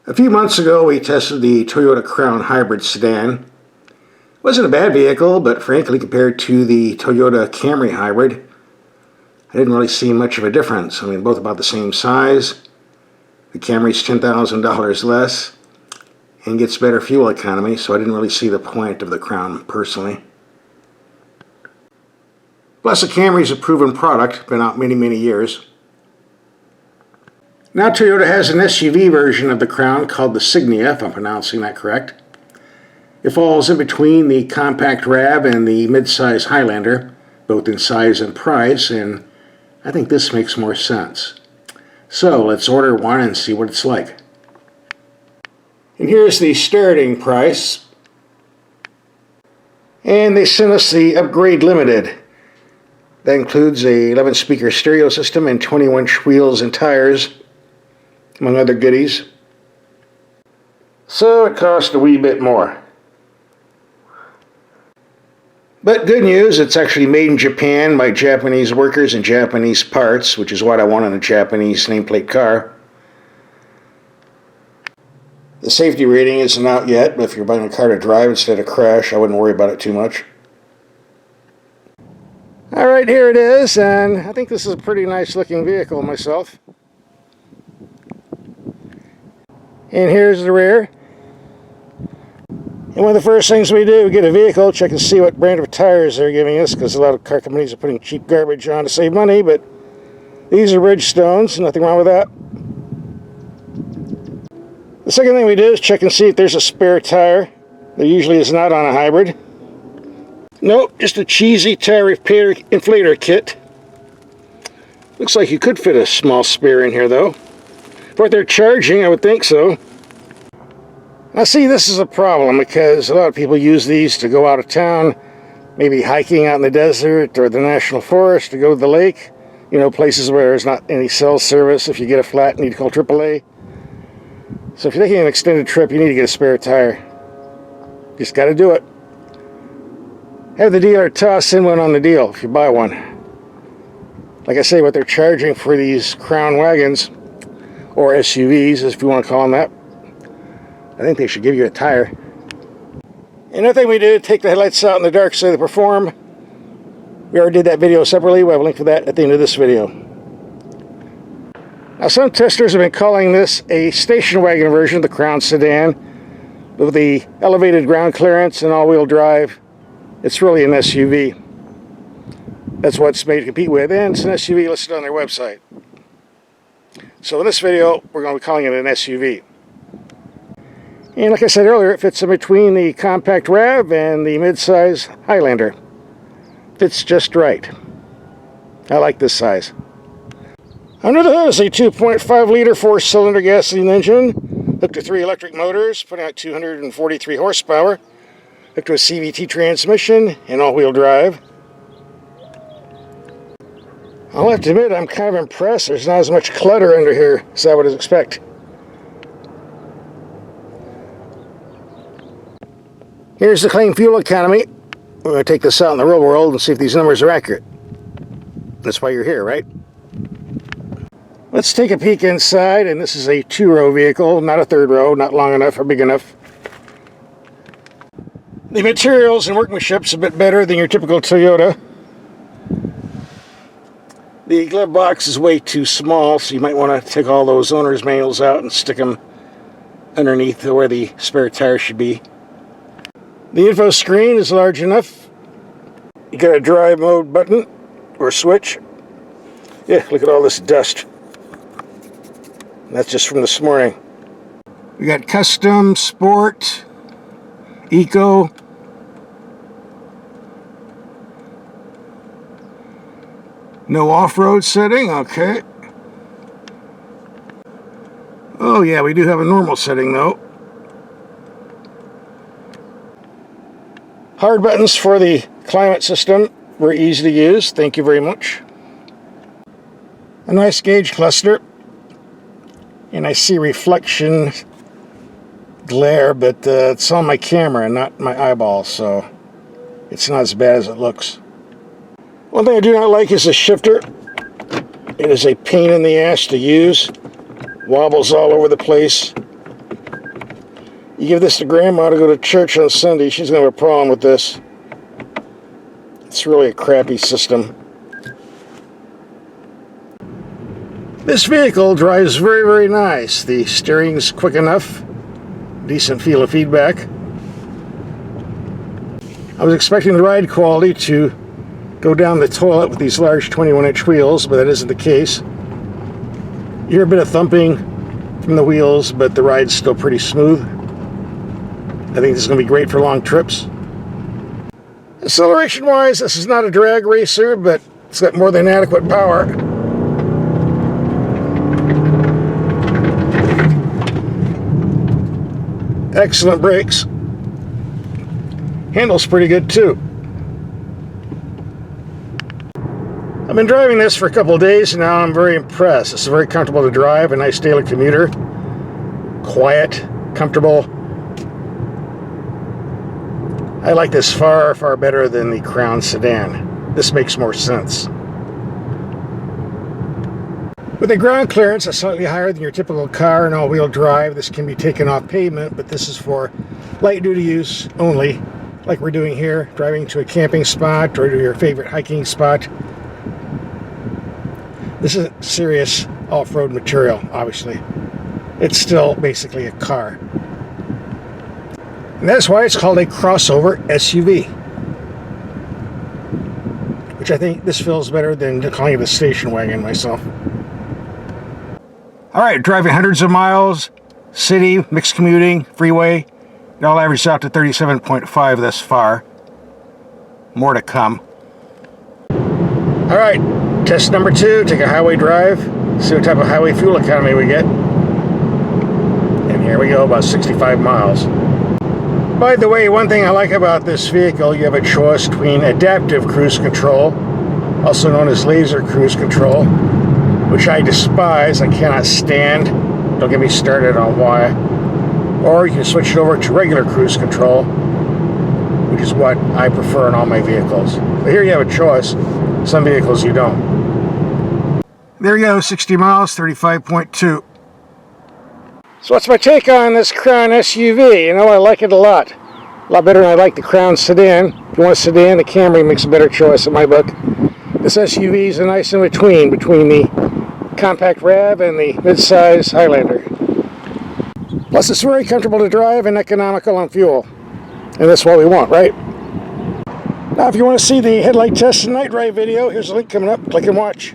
A few months ago, we tested the Toyota Crown Hybrid sedan. It wasn't a bad vehicle, but frankly, compared to the Toyota Camry Hybrid, I didn't really see much of a difference. I mean, both about the same size. The Camry's $10,000 less and gets better fuel economy, so I didn't really see the point of the Crown personally. Plus, the Camry's a proven product, been out many, many years. Now Toyota has an SUV version of the Crown called the Signia, if I'm pronouncing that correct. It falls in between the compact RAV and the midsize Highlander, both in size and price, and I think this makes more sense. So let's order one and see what it's like. And here's the starting price. And they sent us the Upgrade Limited. That includes a 11-speaker stereo system and 21-inch wheels and tires, among other goodies. So it cost a wee bit more. But good news, it's actually made in Japan by Japanese workers and Japanese parts, which is what I want in a Japanese nameplate car. The safety rating isn't out yet, but if you're buying a car to drive instead of crash, I wouldn't worry about it too much. Alright, here it is, and I think this is a pretty nice looking vehicle myself. And here's the rear. And one of the first things we do, we get a vehicle, check and see what brand of tires they're giving us, because a lot of car companies are putting cheap garbage on to save money, but these are Bridgestones, nothing wrong with that. The second thing we do is check and see if there's a spare tire. There usually is not on a hybrid. Nope, just a cheesy tire repair inflator kit. Looks like you could fit a small spare in here though. For what they're charging, I would think so. Now see, this is a problem because a lot of people use these to go out of town, maybe hiking out in the desert or the national forest to go to the lake. You know, places where there's not any cell service. If you get a flat, you need to call AAA. So if you're taking an extended trip, you need to get a spare tire. Just got to do it. Have the dealer toss in one on the deal if you buy one. Like I say, what they're charging for these Crown wagons, or SUVs, if you want to call them that, I think they should give you a tire. Another thing we did, take the headlights out in the dark so they perform. We already did that video separately. We'll have a link for that at the end of this video. Now some testers have been calling this a station wagon version of the Crown sedan with the elevated ground clearance and all-wheel drive. It's really an SUV. That's what it's made to compete with, and it's an SUV listed on their website. So in this video, we're going to be calling it an SUV. And like I said earlier, it fits in between the compact RAV and the midsize Highlander. Fits just right. I like this size. Under the hood is a 2.5-liter 4-cylinder gasoline engine, hooked to 3 electric motors, putting out 243 horsepower, hooked to a CVT transmission and all-wheel drive. I'll have to admit, I'm kind of impressed. There's not as much clutter under here as I would expect. Here's the claimed fuel economy. We're going to take this out in the real world and see if these numbers are accurate. That's why you're here, right? Let's take a peek inside, and this is a 2-row vehicle, not a 3rd row, not long enough or big enough. The materials and workmanship's a bit better than your typical Toyota. The glove box is way too small, so you might want to take all those owner's manuals out and stick them underneath where the spare tire should be. The info screen is large enough. You got a drive mode button or switch. Yeah, look at all this dust. That's just from this morning. We got custom, sport, eco. No off-road setting, okay. Oh yeah, we do have a normal setting though. Hard buttons for the climate system were easy to use, thank you very much. A nice gauge cluster. And I see reflection glare, but it's on my camera, not my eyeball, so it's not as bad as it looks. One thing I do not like is the shifter. It is a pain in the ass to use. Wobbles all over the place. You give this to Grandma to go to church on Sunday, she's going to have a problem with this. It's really a crappy system. This vehicle drives very, very nice. The steering's quick enough. Decent feel of feedback. I was expecting the ride quality to go down the toilet with these large 21-inch wheels, but that isn't the case. You hear a bit of thumping from the wheels, but the ride's still pretty smooth. I think this is going to be great for long trips. Acceleration-wise, this is not a drag racer, but it's got more than adequate power. Excellent brakes. Handles pretty good too. I've been driving this for a couple of days and now I'm very impressed. It's very comfortable to drive, a nice daily commuter. Quiet, comfortable. I like this far, far better than the Crown sedan. This makes more sense. With a ground clearance that's slightly higher than your typical car and all-wheel drive, this can be taken off pavement, but this is for light-duty use only, like we're doing here, driving to a camping spot or to your favorite hiking spot. This is serious off-road material, obviously. It's still basically a car. And that's why it's called a crossover SUV. Which I think this feels better than calling it a station wagon myself. Alright, driving hundreds of miles, city, mixed commuting, freeway. It all averages out to 37.5 thus far. More to come. Alright, test number 2, take a highway drive, see what type of highway fuel economy we get. And here we go, about 65 miles. By the way, one thing I like about this vehicle, you have a choice between adaptive cruise control, also known as laser cruise control, which I despise, I cannot stand. Don't get me started on why. Or you can switch it over to regular cruise control, which is what I prefer in all my vehicles. But here you have a choice. Some vehicles you don't. There you go, 60 miles, 35.2. So what's my take on this Crown SUV? You know, I like it a lot. A lot better than I like the Crown sedan. If you want a sedan, the Camry makes a better choice in my book. This SUV is a nice in between the compact RAV and the mid-size Highlander. Plus it's very comfortable to drive and economical on fuel. And that's what we want, right? Now if you want to see the headlight test and night ride video, here's a link coming up. Click and watch.